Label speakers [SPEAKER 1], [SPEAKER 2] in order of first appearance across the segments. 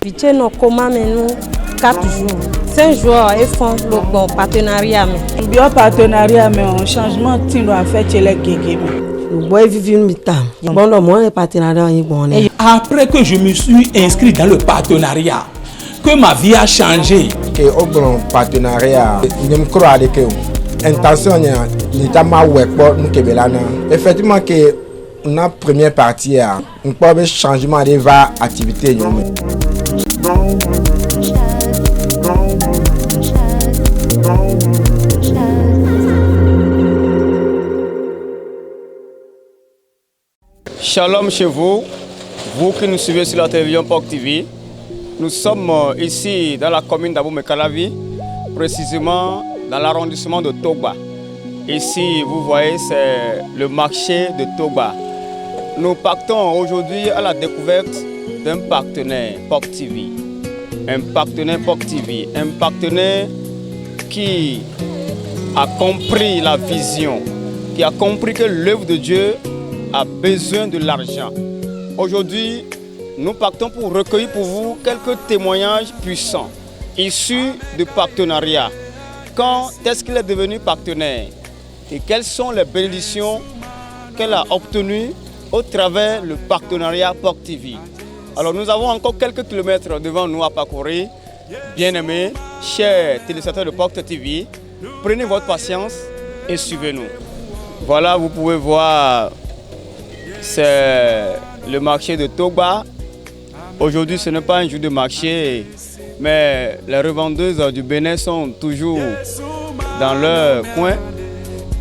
[SPEAKER 1] Piché no coma nous 4 jours. 5 jours et font le bon partenariat.
[SPEAKER 2] Bien partenariat mais un changement tu dois faire chez les guégués.
[SPEAKER 3] Après que je me suis inscrit dans le partenariat, que ma vie a changé.
[SPEAKER 4] Et au bon partenariat, je me crois que l'intention n'est pas ma web pour nous kebelana. Effectivement que la première partie a un peu changement de va activité.
[SPEAKER 5] Shalom chez vous, vous qui nous suivez sur la télévision POC TV. Nous sommes ici dans la commune d'Abomey-Calavi, précisément dans l'arrondissement de Togba. Ici, vous voyez, c'est le marché de Togba. Nous partons aujourd'hui à la découverte d'un partenaire POC TV. Un partenaire POC TV, un partenaire qui a compris la vision, qui a compris que l'œuvre de Dieu a besoin de l'argent. Aujourd'hui, nous partons pour recueillir pour vous quelques témoignages puissants, issus de partenariats. Quand est-ce qu'il est devenu partenaire et quelles sont les bénédictions qu'elle a obtenues au travers du partenariat POC TV. Alors nous avons encore quelques kilomètres devant nous à parcourir. Bien-aimés, chers téléspectateurs de POC TV, prenez votre patience et suivez-nous. Voilà, vous pouvez voir, c'est le marché de Togba. Aujourd'hui, ce n'est pas un jour de marché, mais les revendeuses du Bénin sont toujours dans leur coin.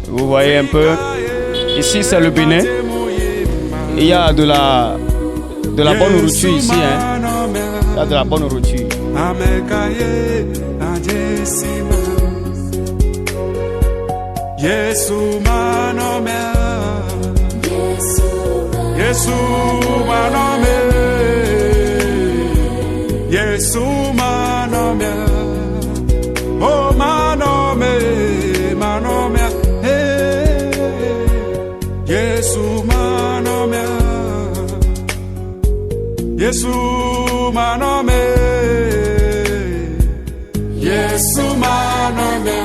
[SPEAKER 5] Vous voyez un peu. Ici, c'est le Bénin. Il y a de la bonne nourriture ici. Hein. Il y a de la bonne nourriture.
[SPEAKER 6] Yesu manome, Yesu manome, oh manome, manome, hey, Yesu manome, Yesu manome, Yesu manome,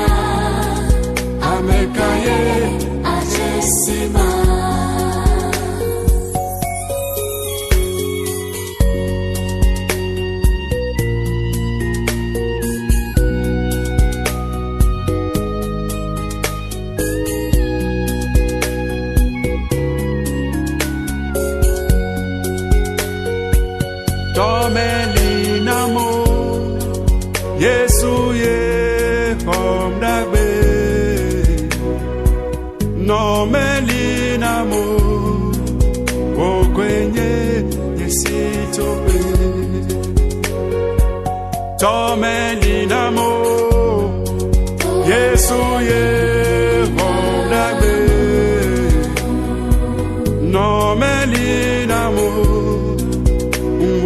[SPEAKER 6] amekaye ajesima. Yesu ye homdabe no melinamo okwenye yesitobe to melinamo Yesu ye homdabe no melinamo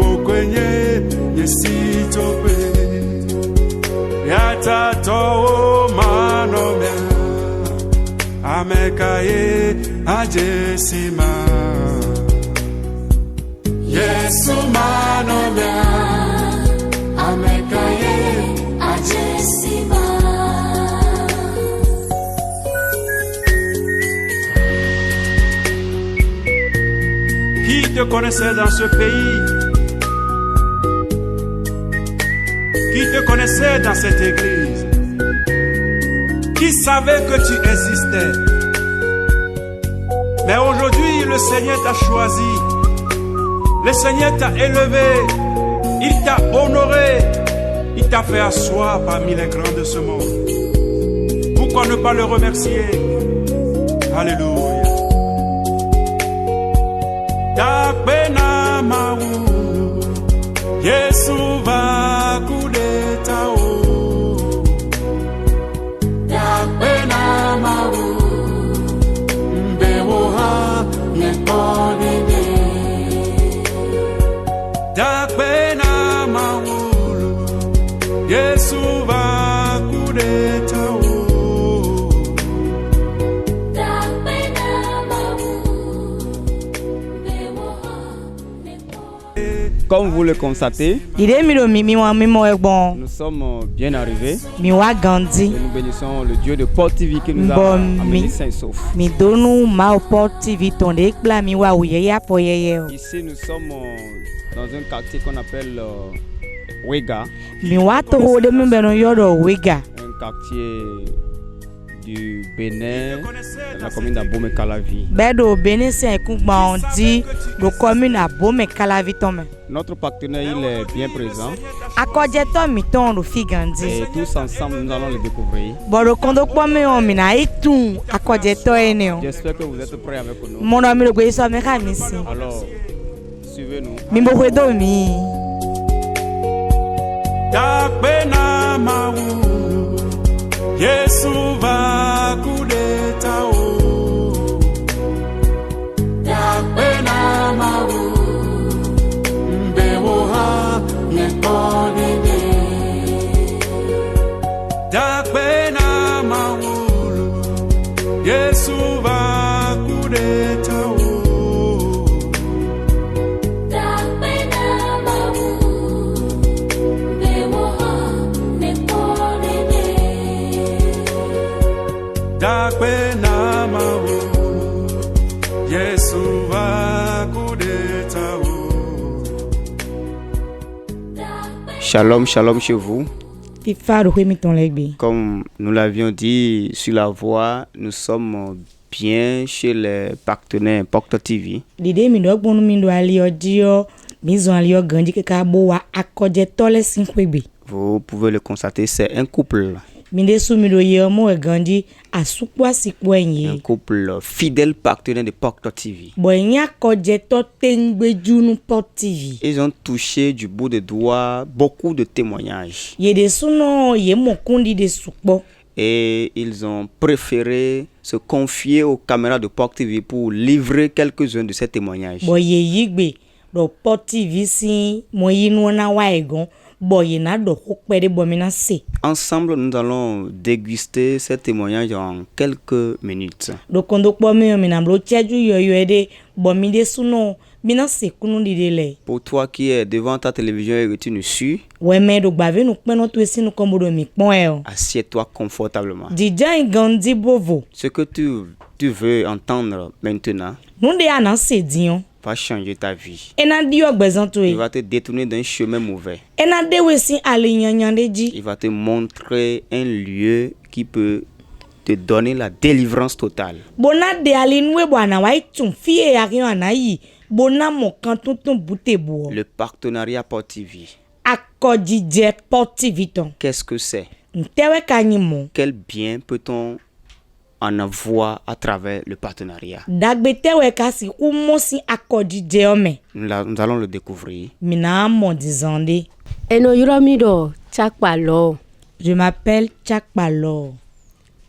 [SPEAKER 6] okwenye yesitobe Yatato manome amekaye ajesima Yesu manome amekaye ajesima. Qui te connaissait dans ce pays? Qui te connaissait dans cette église? Qui savait que tu existais? Mais aujourd'hui, le Seigneur t'a choisi. Le Seigneur t'a élevé. Il t'a honoré. Il t'a fait asseoir parmi les grands de ce monde. Pourquoi ne pas le remercier? Alléluia. Ta pena maou, Yesu va kudeta o. Ta pena maou, mbewo ha nekonene. Ta pena maou, Yesu va kudeta o.
[SPEAKER 5] Comme vous le constatez,
[SPEAKER 2] L'idée
[SPEAKER 5] nous sommes bien arrivés.
[SPEAKER 2] Gandhi.
[SPEAKER 5] Et nous bénissons le Dieu de Port TV qui nous a amenés sains et saufs.
[SPEAKER 2] Mi donu ma Port TV ton de kla mi wa uyeya po yeye.
[SPEAKER 5] Ici, nous sommes dans un quartier qu'on appelle Wega.
[SPEAKER 2] Mi wa to de mi beno yodo Wega.
[SPEAKER 5] Un quartier du Bénin, la commune d'Abomey Calavi.
[SPEAKER 2] Bedo Bénin c'est un dit de commune Abomey Calavi tome.
[SPEAKER 5] Notre partenaire il est bien présent.
[SPEAKER 2] Akojeto mi ton do fi Gandhi.
[SPEAKER 5] Et tous ensemble nous allons le découvrir.
[SPEAKER 2] Bodo kondo kwa me on mi na itun akojeto ene.
[SPEAKER 5] J'espère que vous êtes prêts avec nous.
[SPEAKER 2] Mon ami le gwe so me ka mi si.
[SPEAKER 5] Alors, suivez-nous.
[SPEAKER 2] Mi mo kwe do mi.
[SPEAKER 6] Dakbena maulu Yesu va kudeta o Dakbena maulu Mbewoha nekonene Dakbena maulu Yesu va kudeta o Dakbena mawu Yesu va kudeta o.
[SPEAKER 5] Shalom, shalom chez vous. Comme nous l'avions dit sur la voie, nous sommes bien chez les partenaires Port TV.
[SPEAKER 2] L'idée mi do gbonu mi do ali odio mi zo ali Gandhi ke ka bo wa akojeto le sinkwebe.
[SPEAKER 5] Vous pouvez le constater, c'est un couple.
[SPEAKER 2] Un
[SPEAKER 5] couple fidèle partenaire de Port TV. Ils ont touché du bout des doigts beaucoup de témoignages. Et ils ont préféré se confier aux caméras de Port TV pour livrer quelques-uns de ces témoignages. Ensemble, nous allons déguster ces témoignages en quelques minutes. Pour toi qui es devant ta télévision et que tu nous suis, assieds-toi confortablement. Ce que tu veux entendre maintenant va changer ta vie. Il va te détourner d'un chemin mauvais. Il va te montrer un lieu qui peut te donner la délivrance totale. Le partenariat Port TV. Qu'est-ce que c'est? Quel bien peut-on en avoir à travers le partenariat? Nous allons le découvrir.
[SPEAKER 2] Je m'appelle Chakpalo.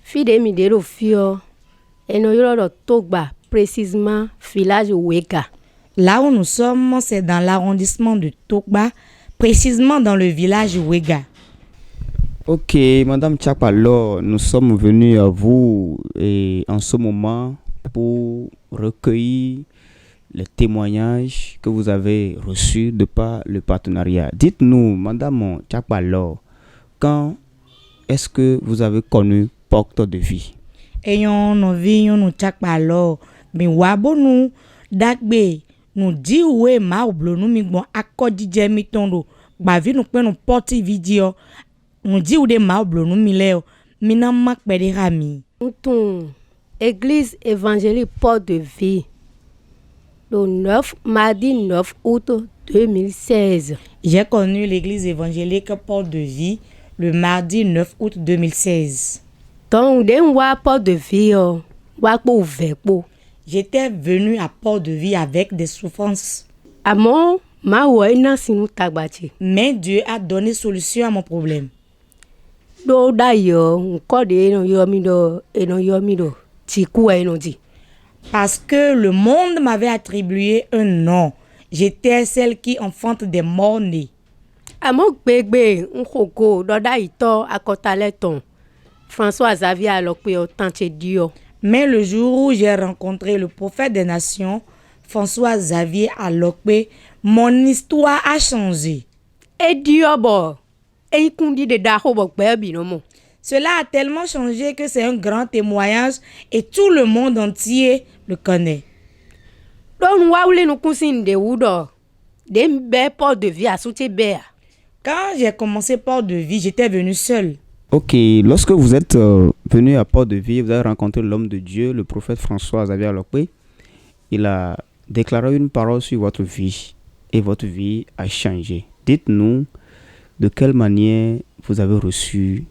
[SPEAKER 7] Fide midero fio. Eno yoro Togba, précisément village Wega.
[SPEAKER 2] Là où nous sommes, c'est dans l'arrondissement de Togba, précisément dans le village Wega.
[SPEAKER 5] Ok, Madame Chakpalo, nous sommes venus à vous et en ce moment pour recueillir les témoignages que vous avez reçus de par le partenariat. Dites-nous, Madame Chakpalo, quand est-ce que vous avez connu Port de Vie?
[SPEAKER 2] Eyon no vi yon no Chakpalo, mi wabo nou dakbe nou di we ma oblo nou mi bon akodi je mi tondo ba vi nou pe nou porti video nou di ou de ma oblo nou mi leo mi nan mak pe de rami.
[SPEAKER 7] Ton église évangélique Port de Vie le mardi 9 août 2016.
[SPEAKER 2] J'ai connu l'église évangélique Port de Vie le mardi 9 août 2016.
[SPEAKER 7] Donc, Port de Vie,
[SPEAKER 2] j'étais venu à Port de Vie avec des souffrances. Mais Dieu a donné solution à mon problème. Parce que le monde m'avait attribué un nom. J'étais celle qui enfante des morts-nés.
[SPEAKER 7] François Xavier Alokwe.
[SPEAKER 2] Mais le jour où j'ai rencontré le prophète des nations, François Xavier Alokwe, Mon histoire a changé.
[SPEAKER 7] Et diobo. Et kundi de daho bok bebi no mo.
[SPEAKER 2] Cela a tellement changé que c'est un grand témoignage et tout le monde entier le connaît.
[SPEAKER 7] Don waule no kusin de wudo. Dem be port de vie à souté bea.
[SPEAKER 2] Quand j'ai commencé Port de Vie, j'étais venue seule.
[SPEAKER 5] Ok, lorsque vous êtes venu à Port de Vie, vous avez rencontré l'homme de Dieu, le prophète François-Xavier Alokwe. Il a déclaré une parole sur votre vie et votre vie a changé. Dites-nous de quelle manière vous avez reçu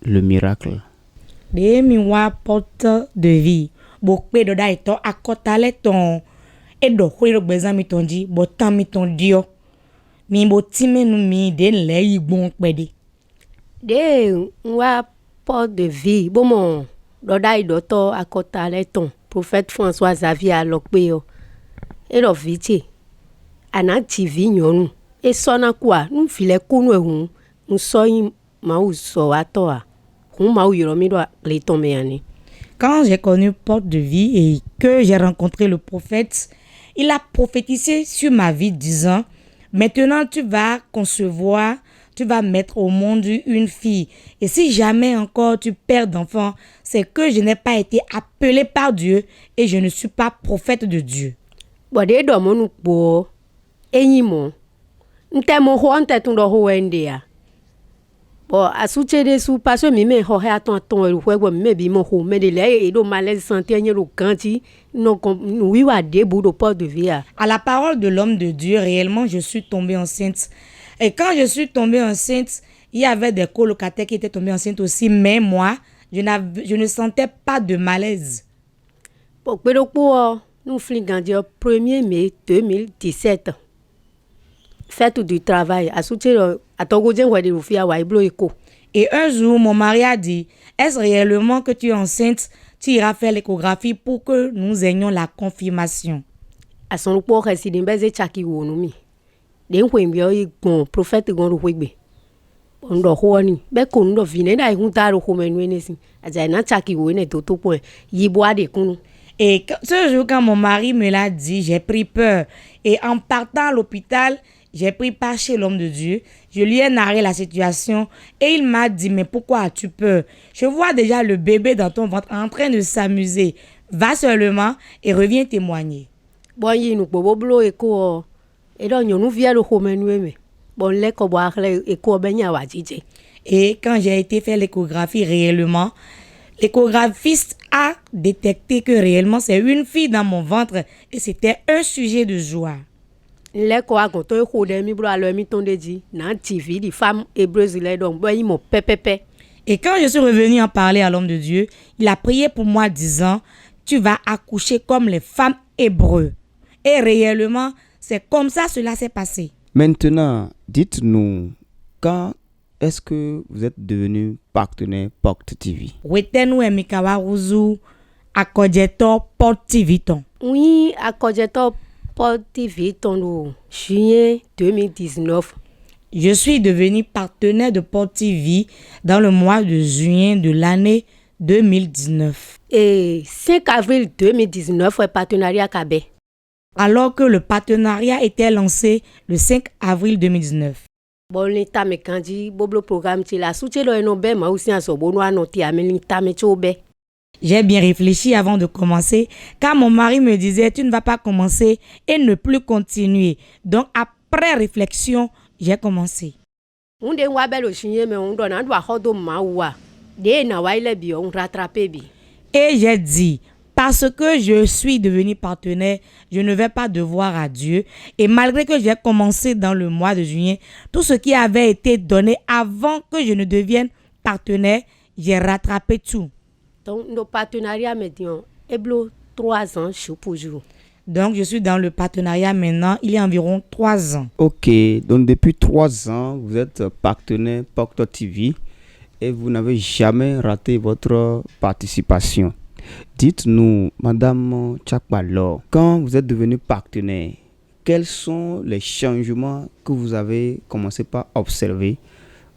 [SPEAKER 5] le miracle.
[SPEAKER 2] De mi wa Porte de Vie. Bokpe do da ito akotale ton. E do kwe do bezan mi ton di, bo tan mi ton dio. Mi bo time nou mi den le yi bon pede.
[SPEAKER 7] De wa port de vie. Bon mon. Doda idoto akota le ton. Prophète François Xavier Alokwe yo. E do viti. Ana TV nyonu. E sona kwa. Nou file kunu e hun. Nou so yi ma ou so ato a. Hun ma ou yoromi do le ton me yani.
[SPEAKER 2] Quand j'ai connu Porte de Vie et que j'ai rencontré le prophète, il a prophétisé sur ma vie disant, maintenant tu vas concevoir, tu vas mettre au monde une fille. Et si jamais encore tu perds d'enfant, c'est que je n'ai pas été appelé par Dieu et je ne suis pas prophète de Dieu.
[SPEAKER 7] Bode do mo nu po. Enyi mo. Nte mo ho nte tun do ho wende ya. Bon, à soutien de sous parce que mi ho ha ton le huevo me bi mo ho me de le e do malaise santé ni lo kanti non oui wa debout de Port de Vie.
[SPEAKER 2] À la parole de l'homme de Dieu, réellement, je suis tombée enceinte. Et quand je suis tombée enceinte, il y avait des colocataires qui étaient tombés enceintes aussi, mais moi, je ne sentais pas de malaise.
[SPEAKER 7] Bon, pero po nous flingandio 1er mai 2017. Fête du travail à soutien à Togodien ou à des rufia ou à Ibloïko.
[SPEAKER 2] Et un jour, mon mari a dit, est-ce réellement que tu es enceinte? Tu iras faire l'échographie pour que nous ayons la confirmation.
[SPEAKER 7] À son repos, résident baiser chaki ou nomi. D'un point bien, bon prophète gon wigbe. On doit hoani. Ben qu'on doit venir dans un tas de hommes wenesi. À dire chaki ou ne tout point. Y boit des cons.
[SPEAKER 2] Et ce jour, quand mon mari me l'a dit, j'ai pris peur. Et en partant à l'hôpital, j'ai pris part chez l'homme de Dieu. Je lui ai narré la situation et il m'a dit, mais pourquoi as-tu peur? Je vois déjà le bébé dans ton ventre en train de s'amuser. Va seulement et reviens témoigner.
[SPEAKER 7] Bon, y nous bobo blo eko. Et donc, nous vient le home nous. Bon, les coboire eko benya wa djidje.
[SPEAKER 2] Et quand j'ai été faire l'échographie réellement, l'échographiste a détecté que réellement c'est une fille dans mon ventre et c'était un sujet de joie.
[SPEAKER 7] Les quoi quand on est mi bro alors mi ton dit na TV les femmes hébreues les donc bon ils m'ont pépépé.
[SPEAKER 2] Et quand je suis revenue en parler à l'homme de Dieu, il a prié pour moi disant, tu vas accoucher comme les femmes hébreues. Et réellement, c'est comme ça cela s'est passé.
[SPEAKER 5] Maintenant, dites-nous, quand est-ce que vous êtes devenu partenaire Porte TV?
[SPEAKER 2] Wetenu emikawa ruzu akojeto Porte TV ton.
[SPEAKER 7] Oui, akojeto Porte TV ton juin 2019.
[SPEAKER 2] Je suis devenu partenaire de Porte TV dans le mois de juin de l'année 2019.
[SPEAKER 7] Et 5 avril 2019, un partenariat Kabé.
[SPEAKER 2] Alors que le partenariat était lancé le 5 avril 2019.
[SPEAKER 7] Bon, l'état me kandi, bobo programme ti la soutien le no be ma aussi en so bono anoti ameli ta me chobe.
[SPEAKER 2] J'ai bien réfléchi avant de commencer, car mon mari me disait tu ne vas pas commencer et ne plus continuer. Donc après réflexion, j'ai commencé.
[SPEAKER 7] On de wa belo chinye me on dona do hodo mawa. De na wa ile bi on rattraper bi.
[SPEAKER 2] Et j'ai dit, parce que je suis devenu partenaire, je ne vais pas devoir à Dieu. Et malgré que j'ai commencé dans le mois de juillet, tout ce qui avait été donné avant que je ne devienne partenaire, j'ai rattrapé tout.
[SPEAKER 7] Donc, nos partenariats médians, eblo 3 ans jour pour jour.
[SPEAKER 2] Donc, je suis dans le partenariat maintenant, il y a environ 3 ans.
[SPEAKER 5] Ok, donc depuis 3 ans, vous êtes partenaire Porte TV et vous n'avez jamais raté votre participation. Dites-nous, Madame Chakpalo, quand vous êtes devenue partenaire, quels sont les changements que vous avez commencé par observer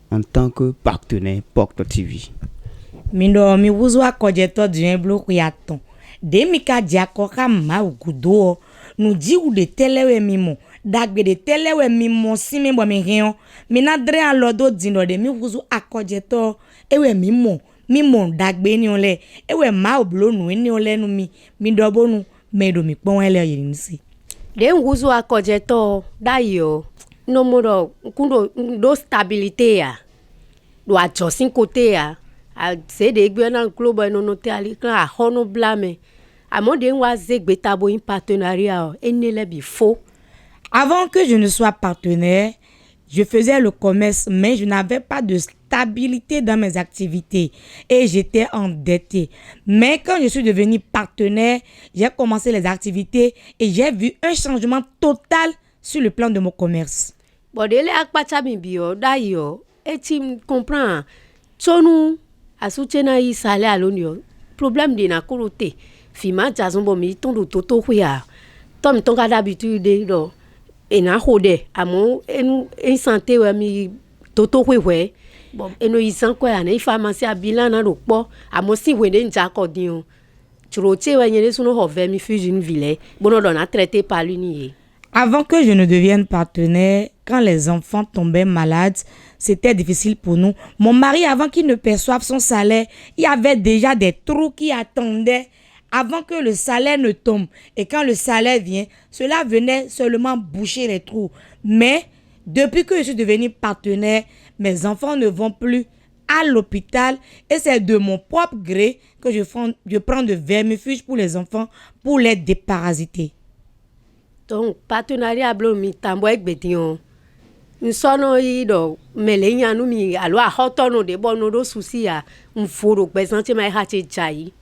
[SPEAKER 5] en tant que partenaire Porte TV?
[SPEAKER 2] Mindo mi wuzwa kojeto dien blo kuyaton. De mika diako ka ma ugudo. Nu di ou de telewe mimo. dagbe de tele we mi mo si mi bo mi hion mi na dre an lodo dino de mi wuzu akojeto e we mi mo dagbe ni ole e we ma oblonu ni ole nu mi dobonu me do mi pon ele yin si
[SPEAKER 7] de wuzu akojeto dayo no modo kundo do stabilité ya do adjosin côté ya a se de gbe na club no te ali kan a hono blame amo de wa zegbe tabo in partenariat enele bi faux.
[SPEAKER 2] Avant que je ne sois partenaire, je faisais le commerce, mais je n'avais pas de stabilité dans mes activités et j'étais endetté. Mais quand je suis devenu partenaire, j'ai commencé les activités et j'ai vu un changement total sur le plan de mon commerce.
[SPEAKER 7] Bon, dele akpacha mi bio dayo et tu comprends sonu asutena yi sale alonio problème de na korote fima jazombo mi tondo toto huya tom tonga d'habitude do ena hode amo en santé wa mi toto hwe bon eno isan ko ya na pharmacie abila na ro po amo si we de nja ko din o troche wa nyele suno ho ve mi fusion ville bono do na traité par l'uni.
[SPEAKER 2] Avant que je ne devienne partenaire, quand les enfants tombaient malades, c'était difficile pour nous. Mon mari, avant qu'il ne perçoive son salaire, il y avait déjà des trous qui attendaient avant que le salaire ne tombe. Et quand le salaire vient, cela venait seulement boucher les trous. Mais depuis que je suis devenu partenaire, mes enfants ne vont plus à l'hôpital et c'est de mon propre gré que je prends de vermifuge pour les enfants pour les déparasiter.
[SPEAKER 7] Donc partenariat blo mi tambo egbetion nsono ido melenya nu mi alo a hotono de bono do susia mforo pesante mai hache chai.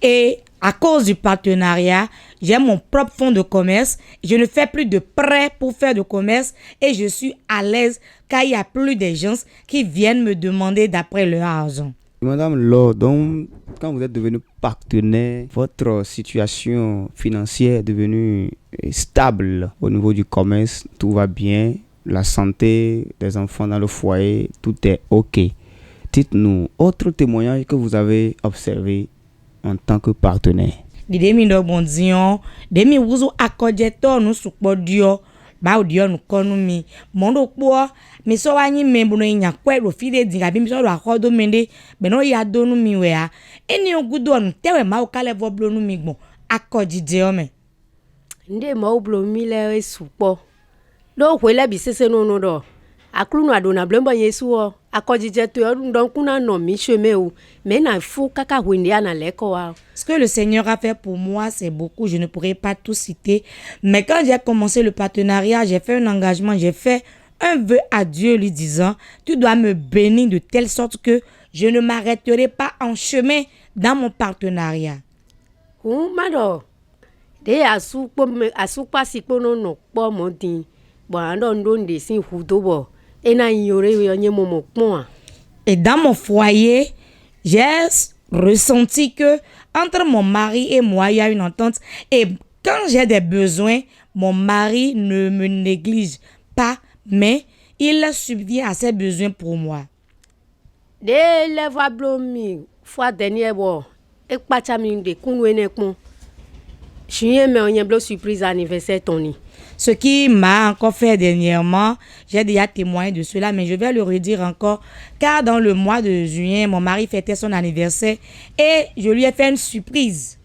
[SPEAKER 2] Et à cause du partenariat, j'ai mon propre fonds de commerce. Je ne fais plus de prêts pour faire de commerce et je suis à l'aise car il n'y a plus de gens qui viennent me demander d'après leur argent.
[SPEAKER 8] Madame Laure, donc, quand vous êtes devenu partenaire, votre situation financière est devenue stable au niveau du commerce, tout va bien, la santé des enfants dans le foyer, tout est OK. Dites-nous, autre témoignage que vous avez observé en tant que partenaire.
[SPEAKER 2] Demi do bondion, demi wuzu akojeto nu sukpodio, ba odio nu konu mi, mondo po, mi so wanyi membuno inya kwe ro fide dinga bi mi so ro akodo mende, beno ya do nu mi we a. Eni ogudo nu tewe ma o kale voblo nu mi gbon, akojide o me.
[SPEAKER 7] Nde ma oblo mi le supo. Do wele bi sese no do. Aklu no adona blemba yesu o, akojide to don kuna no mi cheme o, mais na fou kaka windi ana leko wa.
[SPEAKER 2] Ce que le Seigneur a fait pour moi, c'est beaucoup. Je ne pourrais pas tout citer. Mais quand j'ai commencé le partenariat, j'ai fait un engagement, j'ai fait un vœu à Dieu lui disant, tu dois me bénir de telle sorte que je ne m'arrêterai pas en chemin dans mon partenariat.
[SPEAKER 7] Mado, de asu pasi pono no po montin, bon andon de sin hudobo, ena yore yonye momo pon.
[SPEAKER 2] Et dans mon foyer, j'ai ressenti que entre mon mari et moi, il y a une entente. Et quand j'ai des besoins, mon mari ne me néglige pas, mais il subvient à ses besoins pour moi.
[SPEAKER 7] De le voix blomi, fois dernier bo, et pas chamin de kunwene kon. Chien me onye blo surprise anniversaire toni.
[SPEAKER 2] Ce qui m'a encore fait dernièrement, j'ai déjà témoigné de cela, mais je vais le redire encore, car dans le mois de juin, mon mari fêtait son anniversaire et je lui ai fait une surprise.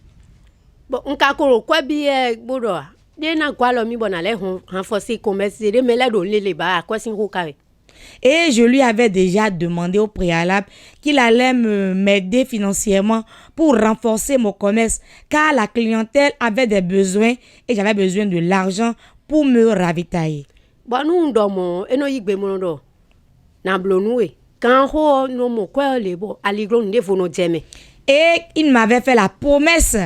[SPEAKER 7] Bon, on kakoro kwa biye bodo. De na kwa lo mi bona le renforcer commerce de me la do lele ba kwa sin ko kawe.
[SPEAKER 2] Et je lui avais déjà demandé au préalable qu'il allait m'aider financièrement pour renforcer mon commerce, car la clientèle avait des besoins et j'avais besoin de l'argent pour me ravitailler.
[SPEAKER 7] Bon, nous dormons et nous y bemondo. N'ablonoue. Quand on no mo kwa lebo, aligron de fono djeme.
[SPEAKER 2] Et il m'avait fait la promesse,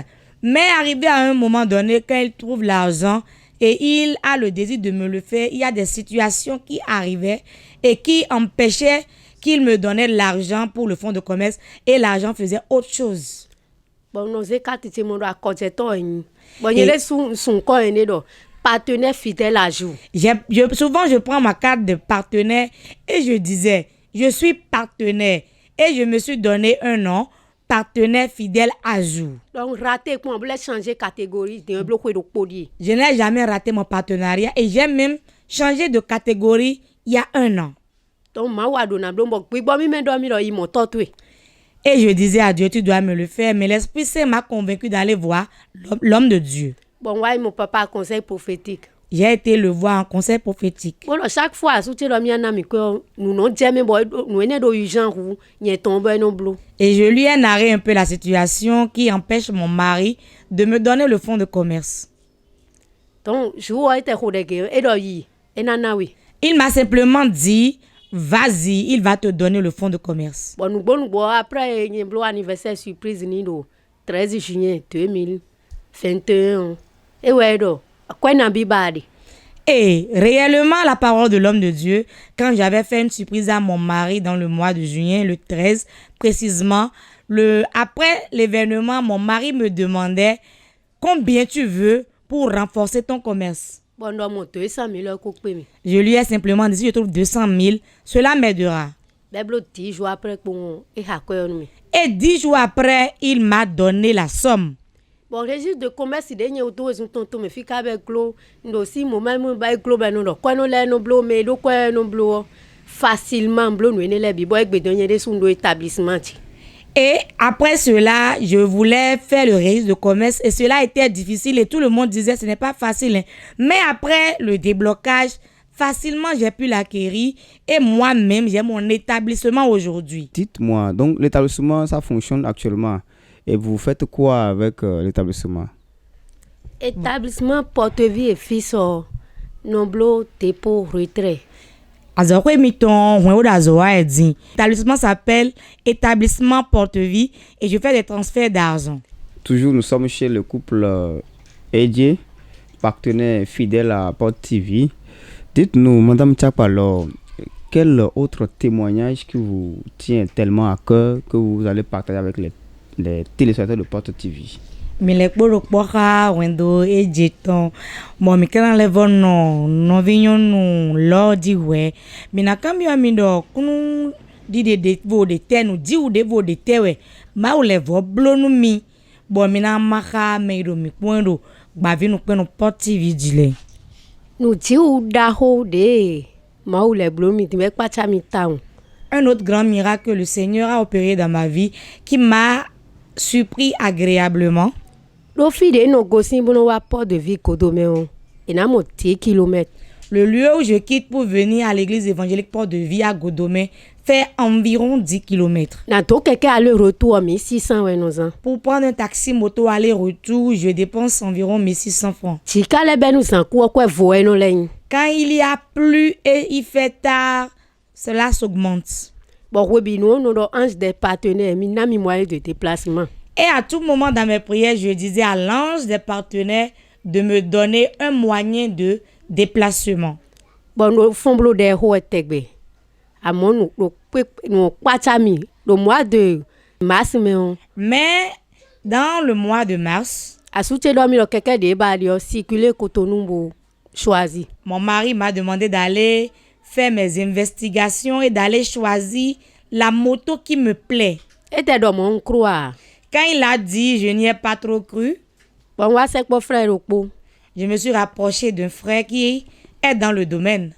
[SPEAKER 2] mais arrivé à un moment donné, quand il trouve l'argent et il a le désir de me le faire, il y a des situations qui arrivaient et qui empêchaient qu'il me donnait l'argent pour le fonds de commerce et l'argent faisait autre chose.
[SPEAKER 7] Bon, nous écartons mon accordeton. Bon, il est son corps né do. Partenaire fidèle à jour.
[SPEAKER 2] Souvent, je prends ma carte de partenaire et je disais, je suis partenaire et je me suis donné un nom partenaire fidèle à jour.
[SPEAKER 7] Donc, raté, on voulait changer catégorie d'un bloc de podier.
[SPEAKER 2] Je n'ai jamais raté mon partenariat et j'ai même changé de catégorie il y a 1 an.
[SPEAKER 7] Donc,
[SPEAKER 2] et je disais à Dieu, tu dois me le faire, mais l'Esprit Saint m'a convaincu d'aller voir l'homme de Dieu.
[SPEAKER 7] Bon, ouais, mon papa conseil prophétique.
[SPEAKER 2] J'ai été le voir en conseil prophétique.
[SPEAKER 7] Bon, chaque fois,
[SPEAKER 2] et je lui ai narré un peu la situation qui empêche mon mari de me donner le fonds de commerce.
[SPEAKER 7] Donc,
[SPEAKER 2] il m'a simplement dit, vas-y, il va te donner le fonds de commerce.
[SPEAKER 7] Bon, après, il y a un anniversaire surprise, 13 juillet 2021. Et ouais,
[SPEAKER 2] et réellement, la parole de l'homme de Dieu, quand j'avais fait une surprise à mon mari dans le mois de juin, le 13, précisément, après l'événement, mon mari me demandait combien tu veux pour renforcer ton commerce. Je lui ai simplement dit, si je trouve 200 000, cela m'aidera. Et 10 jours après, il m'a donné la somme.
[SPEAKER 7] Bon, registre de commerce, il y a des gens mais fika avec glo, aussi moment facilement établissement.
[SPEAKER 2] Et après cela, je voulais faire le registre de commerce et cela était difficile et tout le monde disait ce n'est pas facile. Hein. Mais après le déblocage, facilement j'ai pu l'acquérir et moi-même j'ai mon établissement aujourd'hui.
[SPEAKER 8] Dites-moi, donc l'établissement ça fonctionne actuellement. Et vous faites quoi avec l'établissement?
[SPEAKER 7] Établissement porte-vie et fils Noblo dépôt retrait.
[SPEAKER 2] L'établissement s'appelle établissement porte-vie et je fais des transferts d'argent.
[SPEAKER 8] Toujours nous sommes chez le couple Edje, partenaire fidèle à Porte TV. Dites-nous, Madame Tchapalo, quel autre témoignage qui vous tient tellement à cœur que vous allez partager avec les téléspectateurs de Porte TV?
[SPEAKER 2] Mais les poropoka wendo ejeton mo mikana level no vinyo no lodi we mina kambio mindo kunu di de vo de tenu di u de vo de tewe ma o level blonu mi bo mina maka meiro mi kwendo gba vinu penu Porte TV dile
[SPEAKER 7] no di u da ho de ma o le blomi ti me pacha mi town.
[SPEAKER 2] Un autre grand miracle que le Seigneur a opéré dans ma vie qui m'a surpris agréablement.
[SPEAKER 7] Le
[SPEAKER 2] lieu où je quitte pour venir à l'église évangélique Porte de Vie à Godomé fait environ 10 km. Pour prendre un taxi moto aller-retour, je dépense environ 1600 francs. Quand il y a plu et il fait tard, cela s'augmente.
[SPEAKER 7] Des partenaires, moyen de déplacement.
[SPEAKER 2] Et à tout moment dans mes prières, je disais à l'ange des partenaires de me donner un moyen de déplacement.
[SPEAKER 7] Mais
[SPEAKER 2] dans le mois de mars, mon mari m'a demandé d'aller faire mes investigations et d'aller choisir la moto qui me plaît. Quand il a dit, je n'y ai pas trop cru. Je me suis rapproché d'un frère qui est dans le domaine.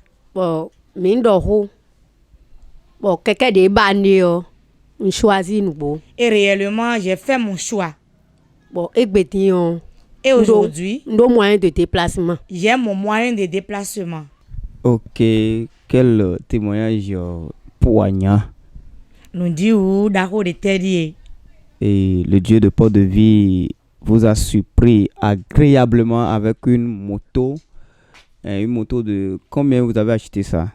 [SPEAKER 2] Et réellement, j'ai fait mon choix. Et aujourd'hui, j'ai mon moyen de déplacement.
[SPEAKER 8] Ok, quel témoignage poignant.
[SPEAKER 2] Nous disons d'Aro de Terrier.
[SPEAKER 8] Et le Dieu de Porte de Vie vous a surpris agréablement avec une moto. Une moto de combien vous avez acheté ça?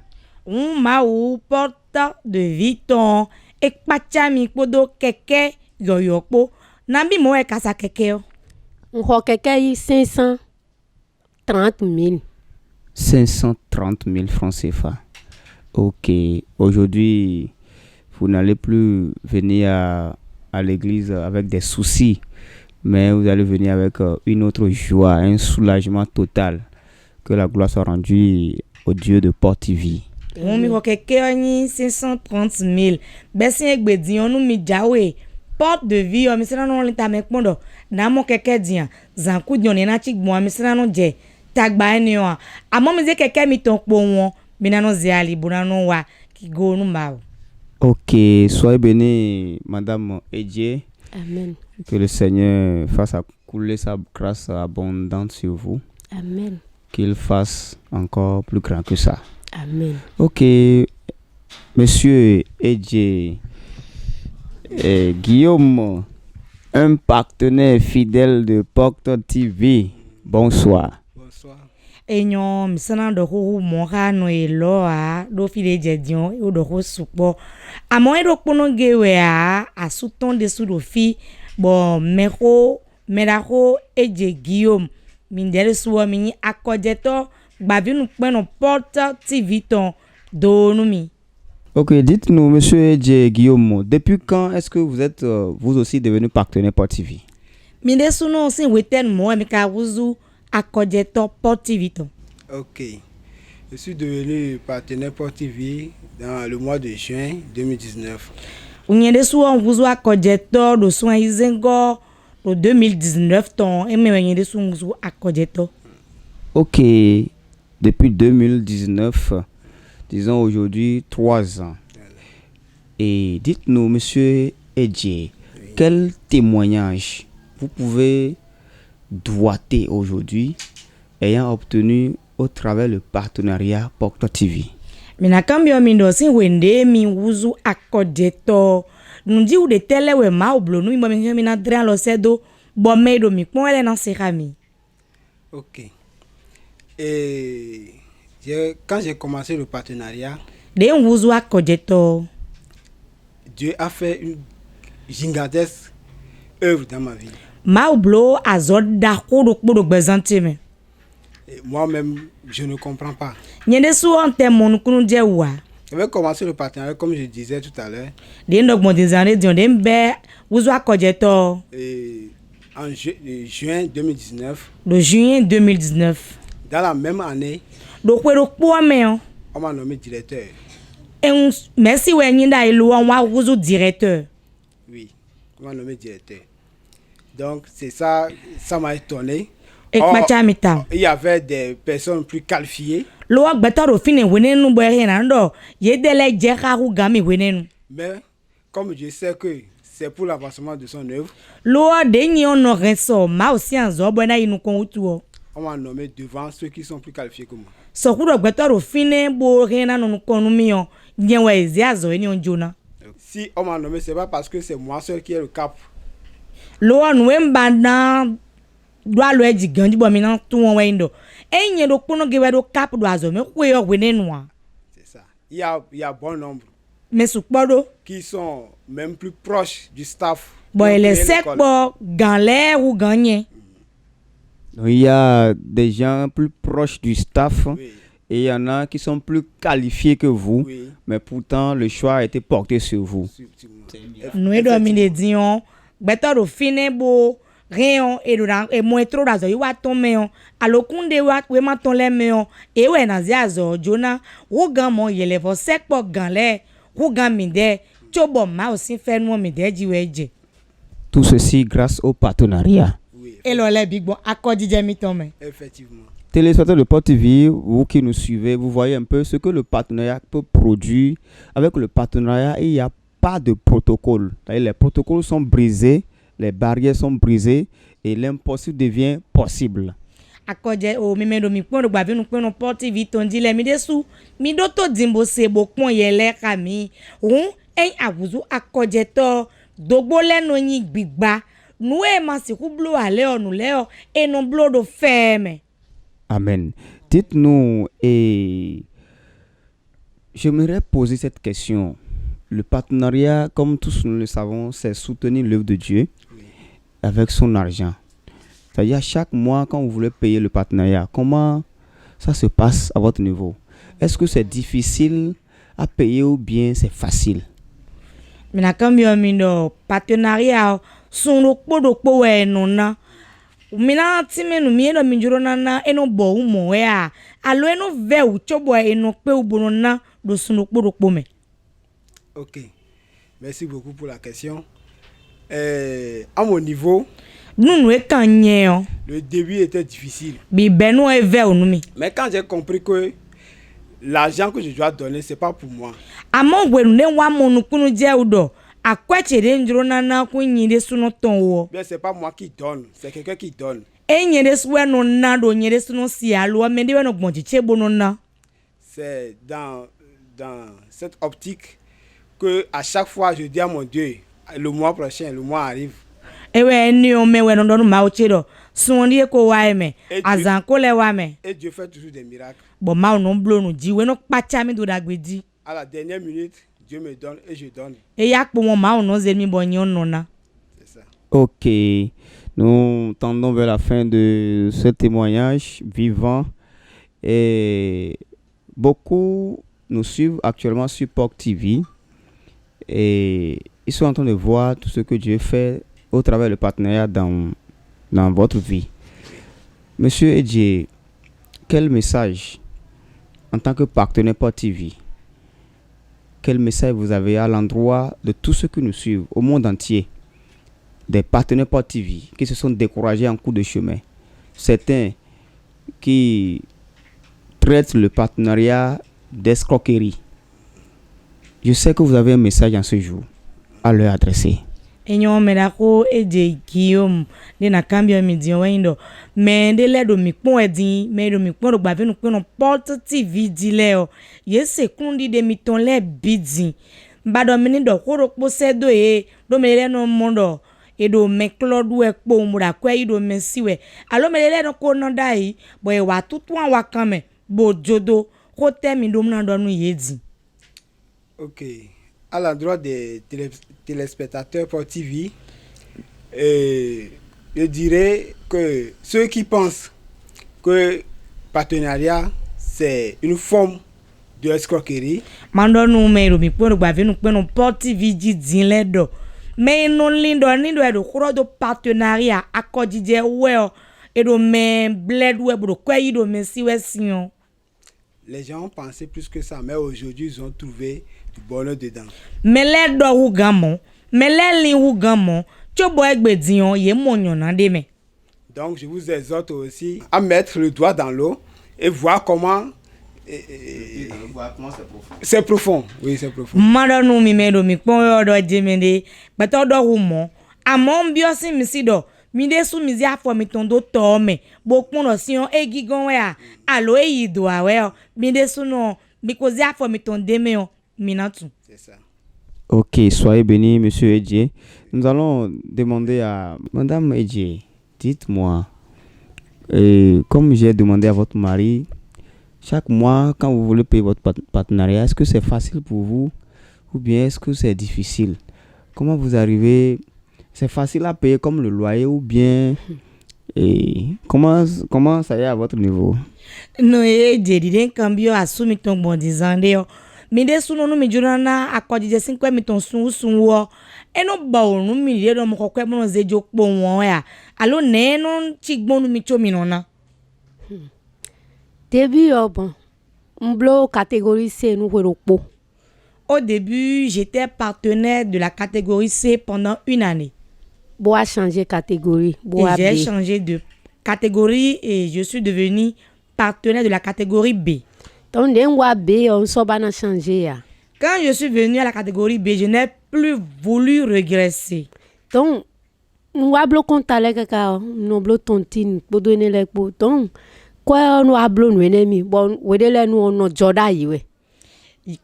[SPEAKER 2] Porte de Vie ton et pachami podo keke yoyopo. Nambi moe kasa keke.
[SPEAKER 7] Keke 530 000.
[SPEAKER 8] 530 000 francs CFA. Ok. Aujourd'hui, vous n'allez plus venir à l'église avec des soucis, mais vous allez venir avec une autre joie, un soulagement total. Que la gloire soit rendue au Dieu de Porte TV.
[SPEAKER 2] 530 000. porte de vie mi sera non lita me kpondo na mo keke dia zanku dion na chi gbo mi sera non je tagba eni o amo mi ze keke mi ton po won mi na no ze ali bunanu wa ki go nu ma.
[SPEAKER 8] Ok, soyez bénie, Madame Edje.
[SPEAKER 7] Amen.
[SPEAKER 8] Que le Seigneur fasse couler sa grâce abondante sur vous.
[SPEAKER 7] Amen.
[SPEAKER 8] Qu'il fasse encore plus grand que ça.
[SPEAKER 7] Amen.
[SPEAKER 8] Ok, Monsieur Edje, Guillaume, un partenaire fidèle de Porto TV. Bonsoir.
[SPEAKER 4] Bonsoir.
[SPEAKER 2] Enyo misana do ho mo ha no elo a do fi de jedion e do ho supo amo e do pono gewe a asuton de su do fi bo meko meraho Edje Guillaume mindele suwa mi akojeto gbavinu peno Porto TV ton do nu mi.
[SPEAKER 8] Ok, dites-nous, Monsieur Edje Guillaume, depuis quand est-ce que vous êtes vous aussi devenu partenaire Porto TV?
[SPEAKER 2] Minde suno sin weten mo mi ka wuzu akojeto Porto TV ton.
[SPEAKER 9] Ok. Je suis devenu partenaire Porto TV dans le mois de juin 2019.
[SPEAKER 2] Unyende suwa wuzu akojeto do suwa izengo do 2019 ton e me unyende suwa wuzu akojeto.
[SPEAKER 8] Ok, depuis 2019, disons aujourd'hui 3 ans. Et dites-nous, Monsieur Edje, quel témoignage vous pouvez doiter aujourd'hui ayant obtenu au travers le partenariat Porto TV?
[SPEAKER 2] Mina kambio mindo sin wende mi wuzu akojeto nundi u de tele we ma oblo nu mo mi na dran lo sedo bo medo mi pon ele na serami.
[SPEAKER 9] Ok. Et quand j'ai commencé le partenariat,
[SPEAKER 2] de wuzu akojeto
[SPEAKER 9] Dieu a fait une gigantesque œuvre dans ma vie.
[SPEAKER 2] Ma oblo azod da ko do kpodo gbezantime.
[SPEAKER 9] Moi-même, je ne comprends pas.
[SPEAKER 2] Nyende su on te mon kunu je wa.
[SPEAKER 9] J'avais commencé le partenariat, comme je disais tout à l'heure.
[SPEAKER 2] De ndok mo dizane dion de mbe wuzu akojeto.
[SPEAKER 9] En juin 2019.
[SPEAKER 2] De juin 2019.
[SPEAKER 9] Dans la même année.
[SPEAKER 2] Do kwe do kpo me on.
[SPEAKER 9] On m'a nommé directeur.
[SPEAKER 2] Et merci we nyinda ilu on wa wuzu directeur.
[SPEAKER 9] Oui, on m'a nommé directeur. Donc c'est ça m'a étonné.
[SPEAKER 2] Et
[SPEAKER 9] il y avait des personnes plus qualifiées.
[SPEAKER 2] Mais
[SPEAKER 9] comme je sais que c'est pour l'avancement de son œuvre, on m'a nommé devant ceux qui sont plus qualifiés que moi. Si on m'a nommé, c'est pas parce que c'est moi seul qui ai le cap.
[SPEAKER 2] Doa lo eji ganji bo mi na tu won wendo enye do pono gewe do cap do azo me kwe yo wene noa.
[SPEAKER 9] C'est ça. Il y a bon nombre
[SPEAKER 2] mais suppodo
[SPEAKER 9] qui sont même plus proches du staff.
[SPEAKER 2] Bon les sekbo ganle ou gagné.
[SPEAKER 8] Il y a des gens plus proches du staff, oui. Et il y en a qui sont plus qualifiés que vous, oui. Mais pourtant le choix a été porté sur vous.
[SPEAKER 2] Nous do mi de dion beto do fine bo rien et moins trop d'azo wa tomé on alokunde wa we ma ton le me on e we na ziazo jona wo gan mo yele fo sekpo gan le wo gan mi de chobo ma o sin fe nu mi de jiweje.
[SPEAKER 8] Tout ceci grâce au partenariat.
[SPEAKER 9] Oui.
[SPEAKER 2] Et le big bon accord mi ton me.
[SPEAKER 9] Effectivement.
[SPEAKER 8] Téléspectateurs de Porto TV, vous qui nous suivez, vous voyez un peu ce que le partenariat peut produire. Avec le partenariat, il n'y a pas de protocole. Les protocoles sont brisés. Les barrières sont brisées et l'impossible devient possible.
[SPEAKER 2] Akoje o mimendo mi pondo gba vinu pono Porto TV ton di le mi desu mi do to dimbo se bo pon yele ka mi un en awuzu akoje to dogbo lenu yin gbigba nu e ma si ku blo ale onu le o e no blo do ferme.
[SPEAKER 8] Amen. Dites-nous, et j'aimerais poser cette question. Le partenariat, comme tous nous le savons, c'est soutenir l'œuvre de Dieu. Avec son argent. C'est-à-dire chaque mois quand vous voulez payer le partenariat, comment ça se passe à votre niveau? Est-ce que c'est difficile à payer ou bien c'est facile?
[SPEAKER 2] Mina kambio mindo partenariat sunu kpodo kpo we nona. Mina timenu mieno minjuro na eno bo umo we a alo eno ve uchobo eno pe ubono na do sunu kpodo kpo me.
[SPEAKER 9] OK. Merci beaucoup pour la question. À mon niveau,
[SPEAKER 2] Nous est quand
[SPEAKER 9] le début était difficile.
[SPEAKER 2] Bi benu e ve onumi.
[SPEAKER 9] Mais quand j'ai compris que l'argent que je dois donner, c'est pas pour moi.
[SPEAKER 2] Amon gwenu ne wa monu kunu je udo. Akweche de njuro na ku nyide suno ton wo.
[SPEAKER 9] Bien, c'est pas moi qui donne, c'est quelqu'un qui donne.
[SPEAKER 2] E nyede suwe no na do nyede suno si alo me de we no gbonji chebo no na.
[SPEAKER 9] C'est dans cette optique que à chaque fois je dis à mon Dieu, le mois prochain, le mois arrive.
[SPEAKER 2] Ewe ni o me we no do ma o chedo. Sundi ko wa eme. Azan ko le wa me.
[SPEAKER 9] Et Dieu fait toujours des miracles.
[SPEAKER 2] Bon ma o no blo no ji we no pacha mi do dagbedi.
[SPEAKER 9] À la dernière minute, Dieu me donne et je donne.
[SPEAKER 2] Et yak pour mon ma o no zemi bon yon no na.
[SPEAKER 9] C'est ça.
[SPEAKER 8] Ok, nous tendons vers la fin de ce témoignage vivant et beaucoup nous suivent actuellement sur POC TV et ils sont en train de voir tout ce que Dieu fait au travers du partenariat dans votre vie. Monsieur Edje, quel message en tant que partenaire POC TV, quel message vous avez à l'endroit de tous ceux qui nous suivent au monde entier, des partenaires POC TV qui se sont découragés en cours de chemin, certains qui traitent le partenariat d'escroquerie. Je sais que vous avez un message en ce jour à leur adresser.
[SPEAKER 2] Enyo medako eje Guillaume de na cambio midi wendo me de le do mi pon edin me do mi pon do gbave no pe no Port TV di le o yese kundi de mi ton le bidin bado mi do ko po sedo e do me le no mondo e do me clodu e po mura kwa i do me siwe alo me le no ko no dai bo e wa tutu an wa kan me bo jodo ko te mi do na do nu yedi.
[SPEAKER 9] Ok. À l'endroit des téléspectateurs pour TV, je dirais que ceux qui pensent que partenariat c'est une forme de escroquerie.
[SPEAKER 2] Mando no me ro mi pon gba ve no pe no Port TV di din le do. Me no lindo ni do e do kuro do partenariat akodije we o e do me bled we bro kwa yi do me siwe sion.
[SPEAKER 9] Les gens ont pensé plus que ça, mais aujourd'hui ils ont trouvé du bonheur dedans.
[SPEAKER 2] Mais les do wu gamon, mais les li wu gamon, chobo egbedion ye monyon na de me.
[SPEAKER 9] Donc je vous exhorte aussi à mettre le doigt dans l'eau et voir comment c'est profond. Oui, c'est profond.
[SPEAKER 2] Mado no mi me do mi pon yo do jemende, beto do wu mo. Amon bio si mi si do. Mi de sou mi zia fo mi ton do to me. Bo pon no si on e gigon we a. Alo e yi do a we o. Mi de sou no mi ko zia fo mi ton de me o. Mi na tu.
[SPEAKER 9] C'est ça.
[SPEAKER 8] Ok, soyez bénis, monsieur Edje. Nous allons demander à Madame Edje, dites-moi, comme j'ai demandé à votre mari, chaque mois, quand vous voulez payer votre partenariat, est-ce que c'est facile pour vous ou bien est-ce que c'est difficile? Comment vous arrivez? C'est facile à payer comme le loyer ou bien comment ça y est à votre niveau?
[SPEAKER 2] No Edje di den cambio asumi ton bon dizande yo. Mi de sunu no mi jura na akodije 5 mi ton sun wo eno ba onu mi de do mo kokwe mo zejo po won ya alo ne no chigbonu mi chomi no na
[SPEAKER 7] Début bon mblo catégorie C nous po.
[SPEAKER 2] Au début, j'étais partenaire de la catégorie C pendant une année.
[SPEAKER 7] Bo a changé catégorie,
[SPEAKER 2] j'ai changé de catégorie et je suis devenu partenaire de la catégorie B.
[SPEAKER 7] Donc, on s'en va changer.
[SPEAKER 2] Quand je suis venu à la catégorie B, je n'ai plus voulu régresser.
[SPEAKER 7] Donc, nous avons compté kaka, nous avons tontine pour donner les pots. Donc, quoi nous avons nous ennemis, bon, nous on joda ywe.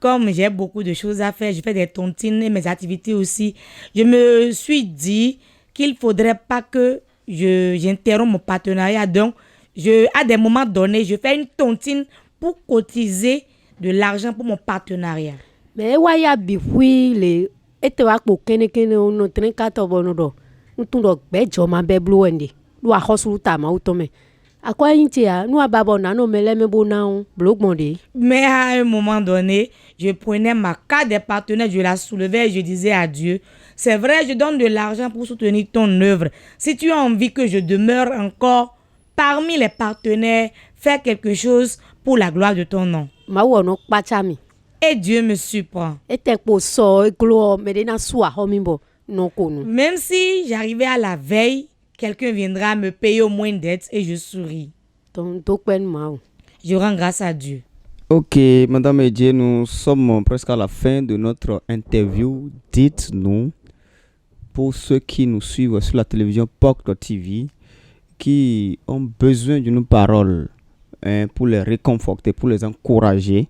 [SPEAKER 2] Comme j'ai beaucoup de choses à faire, je fais des tontines et mes activités aussi. Je me suis dit qu'il faudrait pas que j'interrompe mon partenariat. Donc, à des moments donnés, je fais une tontine pour cotiser de l'argent pour mon partenariat.
[SPEAKER 7] Mais waya bihui le etewa ko kene ono tren kato bono do ntundo bejo ma beblu wende lu a hosulu tama utome akwa intia nu ababo na no meleme bona blog monde.
[SPEAKER 2] Mais à un moment donné, je prenais ma carte des partenaires, je la soulevais et je disais à Dieu, c'est vrai, je donne de l'argent pour soutenir ton œuvre. Si tu as envie que je demeure encore parmi les partenaires, fais quelque chose pour la gloire de ton nom.
[SPEAKER 7] Et
[SPEAKER 2] Dieu me surprend.
[SPEAKER 7] Et te po so glo medena swa homimbo non connu.
[SPEAKER 2] Même si j'arrivais à la veille, quelqu'un viendra me payer au moins une dette et je souris. Je rends grâce à Dieu.
[SPEAKER 8] Ok, Madame Edje, nous sommes presque à la fin de notre interview. Dites-nous, pour ceux qui nous suivent sur la télévision POC TV, qui ont besoin d'une parole pour les réconforter, pour les encourager,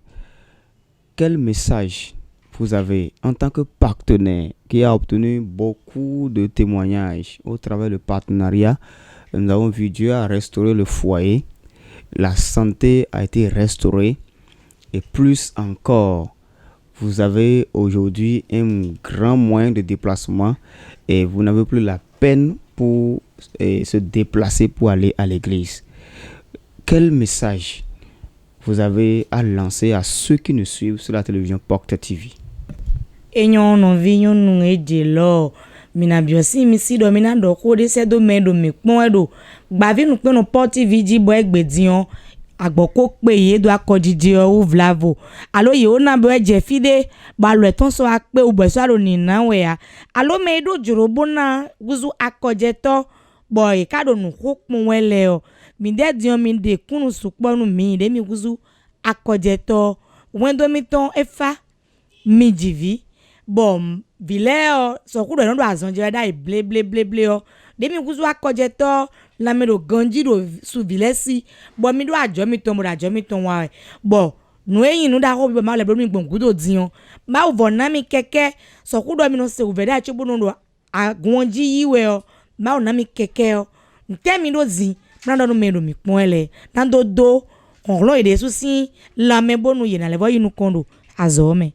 [SPEAKER 8] quel message vous avez en tant que partenaire qui a obtenu beaucoup de témoignages au travers du partenariat? Nous avons vu Dieu a restauré le foyer, la santé a été restaurée et plus encore, vous avez aujourd'hui un grand moyen de déplacement et vous n'avez plus la peine pour se déplacer pour aller à l'église. Quel message vous avez à lancer à ceux qui nous suivent sur la télévision POC TV?
[SPEAKER 2] Et nous vivons nous aider là. Mina biosi misi do mina do ko de se do me do me pon do. Gbavi nous pon POC TV di bo egbedion. Agboko pe ye do akodidi o vlavo. Alo ye ona bo eje fide ba lo eton so akpe o bo so alo ni na we ya. Alo me do jorobo na guzu akojeto boy ka do nu ko pon wele o. Mi de dion mi de kunu supo nu mi de mi guzu akojeto wendo mi ton efa mi jivi bom vileo so ku do no azonje da ble o de mi guzu akojeto la me do ganji do su vilesi bo mi do ajo mi ton wa bo nu eyin nu da ko bi ma le bro mi gbongu do dion ma vo na mi keke so ku do mi no se uveda chubu no do agonji yiwe o ma o na mi keke o ntemi do zin brando no me do mi pon ele nando do onlo ide su si la me bonu ye na le vo yinu kondo azome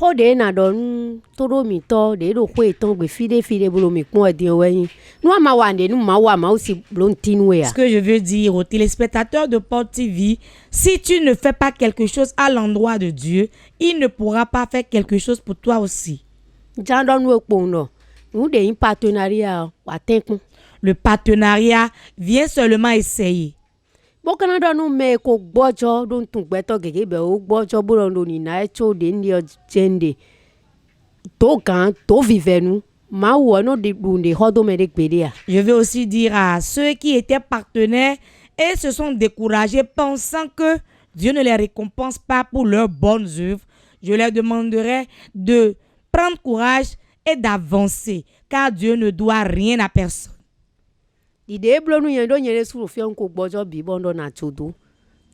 [SPEAKER 7] Ho de na don toro mi to de do ko eton gbe fide bolo mi pon edin weyin nu ma wa nde nu ma wa ma aussi blontin we.
[SPEAKER 2] Ce que je veux dire aux téléspectateurs de POC TV, si tu ne fais pas quelque chose à l'endroit de Dieu, il ne pourra pas faire quelque chose pour toi aussi.
[SPEAKER 7] Jandon we pon no. Nu de un partenariat wa tenkun.
[SPEAKER 2] Le partenariat vient seulement essayer.
[SPEAKER 7] Bo Canada no me ko gbojo don tun gbeto gege be o gbojo bo ron ni na echo de ndi o jende to kan to vivenu ma wo no de bunde hodo me de gbede.
[SPEAKER 2] Je veux aussi dire à ceux qui étaient partenaires et se sont découragés pensant que Dieu ne les récompense pas pour leurs bonnes œuvres, je leur demanderai de prendre courage et d'avancer car Dieu ne doit rien à personne.
[SPEAKER 7] Ide blo nu yendo nyere suru fi onko gbojo bi bondo na chodo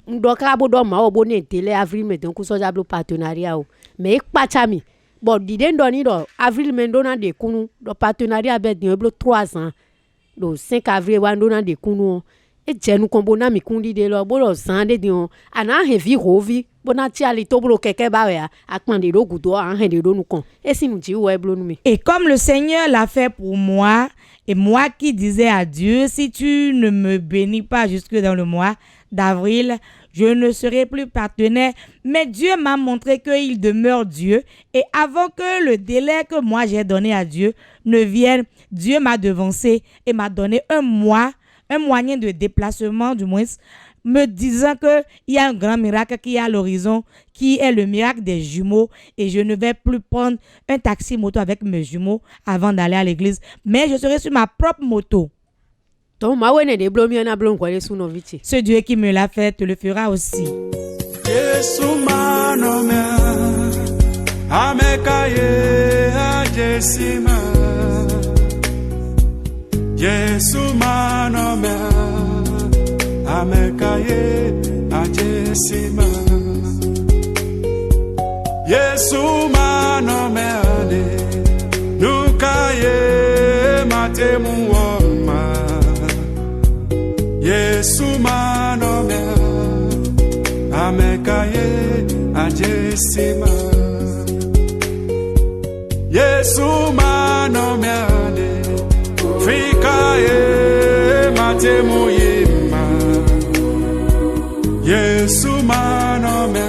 [SPEAKER 7] ndo ka bodo ma obo ne tele avril me don ku soja blo partenariat o me pacha mi bo dide ndo ni do avril me ndo na de kunu do partenariat be din blo 3 ans do 5 avril wa ndo na de kunu e jenu kombo na mi kundi de lo bo lo san de din ana heavy rovi bona ti ali to blo keke ba ya akpande do gudo an he de do nu kon e si mu ji we blo nu mi.
[SPEAKER 2] Et comme le Seigneur l'a fait pour moi, et moi qui disais à Dieu, si tu ne me bénis pas jusque dans le mois d'avril, je ne serai plus partenaire. Mais Dieu m'a montré qu'il demeure Dieu. Et avant que le délai que moi j'ai donné à Dieu ne vienne, Dieu m'a devancé et m'a donné un moyen de déplacement du moins, me disant qu'il y a un grand miracle qui est à l'horizon, qui est le miracle des jumeaux, et je ne vais plus prendre un taxi moto avec mes jumeaux avant d'aller à l'église, mais je serai sur ma propre moto. Ce Dieu qui me l'a fait te le fera aussi.
[SPEAKER 6] Amekaye ajesima Yesu manomene nukaye matemu woma Yesu manomene amekaye ajesima Yesu manomene fikaye matemu Yesu manome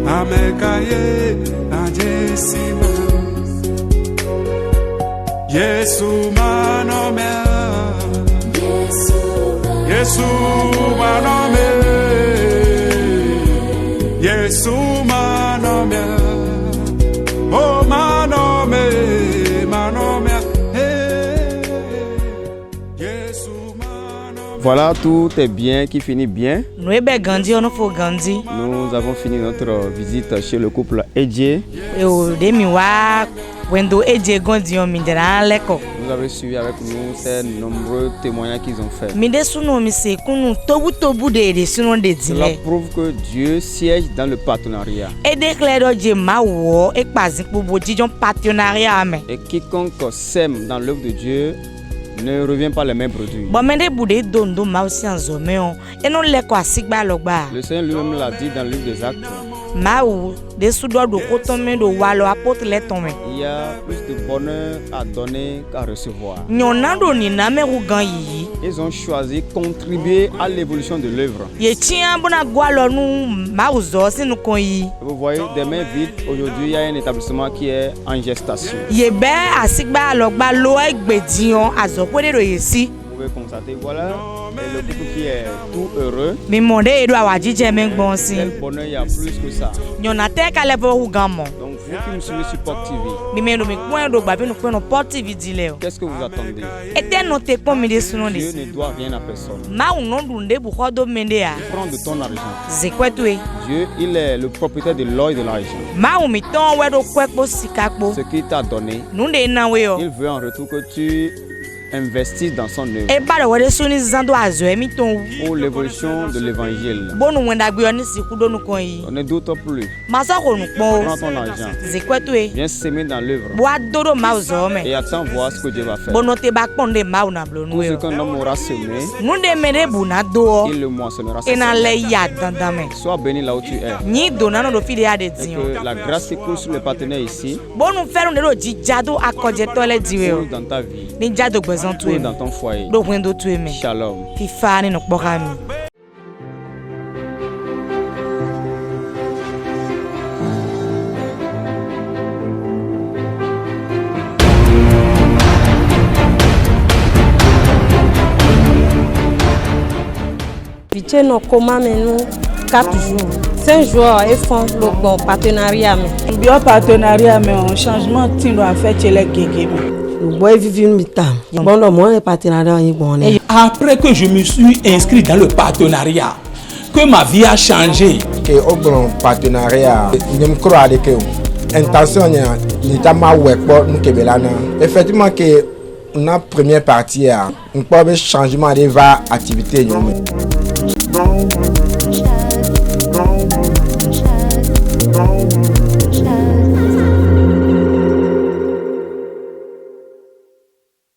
[SPEAKER 6] amekaye ajesima Yesu manome Yesu manome Yesu manome Oh manome
[SPEAKER 8] Voilà, tout est bien, qui finit bien.
[SPEAKER 2] Nous ebe gandi ono fo gandi.
[SPEAKER 8] Nous avons fini notre visite chez le couple Edje.
[SPEAKER 2] E o de mi wa wendo Edje gondi on mi dera leko.
[SPEAKER 8] Vous avez suivi avec nous ces nombreux témoignages qu'ils ont fait.
[SPEAKER 2] Mi de suno mi se kunu tobu de suno de
[SPEAKER 8] Cela
[SPEAKER 2] dile.
[SPEAKER 8] prouve que Dieu siège dans le partenariat.
[SPEAKER 2] E de clairo je ma wo e pazi po dijon partenariat me.
[SPEAKER 8] Et quiconque sème dans l'œuvre de Dieu ne revient pas les mêmes produits.
[SPEAKER 2] Bon mende bude dondo ma aussi en zome on. E non leko asigba logba.
[SPEAKER 8] Le Seigneur lui-même l'a dit dans le livre des Actes.
[SPEAKER 2] Ma ou de sudo do kotomen do walo apôtre le tome.
[SPEAKER 8] Il y a plus de bonheur à donner qu'à recevoir.
[SPEAKER 2] Nyonando ni na me rugan yi.
[SPEAKER 8] Ils ont choisi de contribuer à l'évolution de l'œuvre.
[SPEAKER 2] Ye tia bona gwalo nu ma uzo sinu kon yi.
[SPEAKER 8] Vous voyez, des mains vides, aujourd'hui il y a un établissement qui est en gestation.
[SPEAKER 2] Ye be asigba logba lo egbedion azopode do yesi.
[SPEAKER 8] Vous pouvez constater, voilà le couple qui est tout heureux.
[SPEAKER 2] Mi monde edo awajije mengbon si.
[SPEAKER 8] Quel bonheur, il y a plus que ça.
[SPEAKER 2] Nyona te ka levo rugan mo.
[SPEAKER 8] Donc vous qui me suivez sur Port TV,
[SPEAKER 2] Mi meno mi point do gba bi no point no Port TV dile o.
[SPEAKER 8] qu'est-ce que vous attendez?
[SPEAKER 2] Ete no te pon mi de suno
[SPEAKER 8] Dieu
[SPEAKER 2] de.
[SPEAKER 8] ne doit rien à personne.
[SPEAKER 2] Ma uno dunde bu khodo mende ya.
[SPEAKER 8] Prends de ton argent.
[SPEAKER 2] Zekwetwe.
[SPEAKER 8] Dieu, il est le propriétaire de l'or et de l'argent.
[SPEAKER 2] Ma u mi ton we do kwekpo sikakpo.
[SPEAKER 8] Ce qu'il t'a donné,
[SPEAKER 2] Nunde na we o.
[SPEAKER 8] il veut en retour que tu investisses dans son œuvre
[SPEAKER 2] E ba do we de suni zando azo e mi ton.
[SPEAKER 8] pour l'évolution de l'évangile.
[SPEAKER 2] Bonu wenda gbe oni sikudo nu kon yi.
[SPEAKER 8] On ne doute plus.
[SPEAKER 2] Ma so ko nu pon.
[SPEAKER 8] Prends ton argent.
[SPEAKER 2] Zekwetwe.
[SPEAKER 8] Viens s'aimer dans l'œuvre
[SPEAKER 2] Boa dodo ma uzo me.
[SPEAKER 8] et attends voir ce que Dieu va faire.
[SPEAKER 2] Bono te ba ponde ma u na blo nu
[SPEAKER 8] Tout ce
[SPEAKER 2] we o.
[SPEAKER 8] qu'un homme aura semé,
[SPEAKER 2] Nunde mede bu na do.
[SPEAKER 8] il le moissonnera.
[SPEAKER 2] Ena le ya dandame.
[SPEAKER 8] Sois béni là où tu es.
[SPEAKER 2] Ni dona no do fide ya de
[SPEAKER 8] Et
[SPEAKER 2] dion.
[SPEAKER 8] que la grâce qui coule sur les partenaires ici,
[SPEAKER 2] Bonu feru de do jijado akoje to le diwe o.
[SPEAKER 8] coule dans ta vie,
[SPEAKER 2] Ni jado gbezon tu
[SPEAKER 8] coule
[SPEAKER 2] e.
[SPEAKER 8] dans ton foyer.
[SPEAKER 2] Do wendo tu e me.
[SPEAKER 8] Shalom.
[SPEAKER 2] Fifa ni no kpoka mi.
[SPEAKER 1] Vice no koma me nous 4 jours. 5 jours et font le bon partenariat me.
[SPEAKER 10] Bio partenariat mais un changement tino a fait chez les gégé.
[SPEAKER 11] Le boy vivre mi tam. Bon le moi partenariat est bon.
[SPEAKER 3] Après que je me suis inscrit dans le partenariat, que ma vie a changé.
[SPEAKER 4] Que au bon partenariat, je me crois que intention ni tama wekpo nous kebelana. Effectivement que na première partie on peut changement de va activité nous.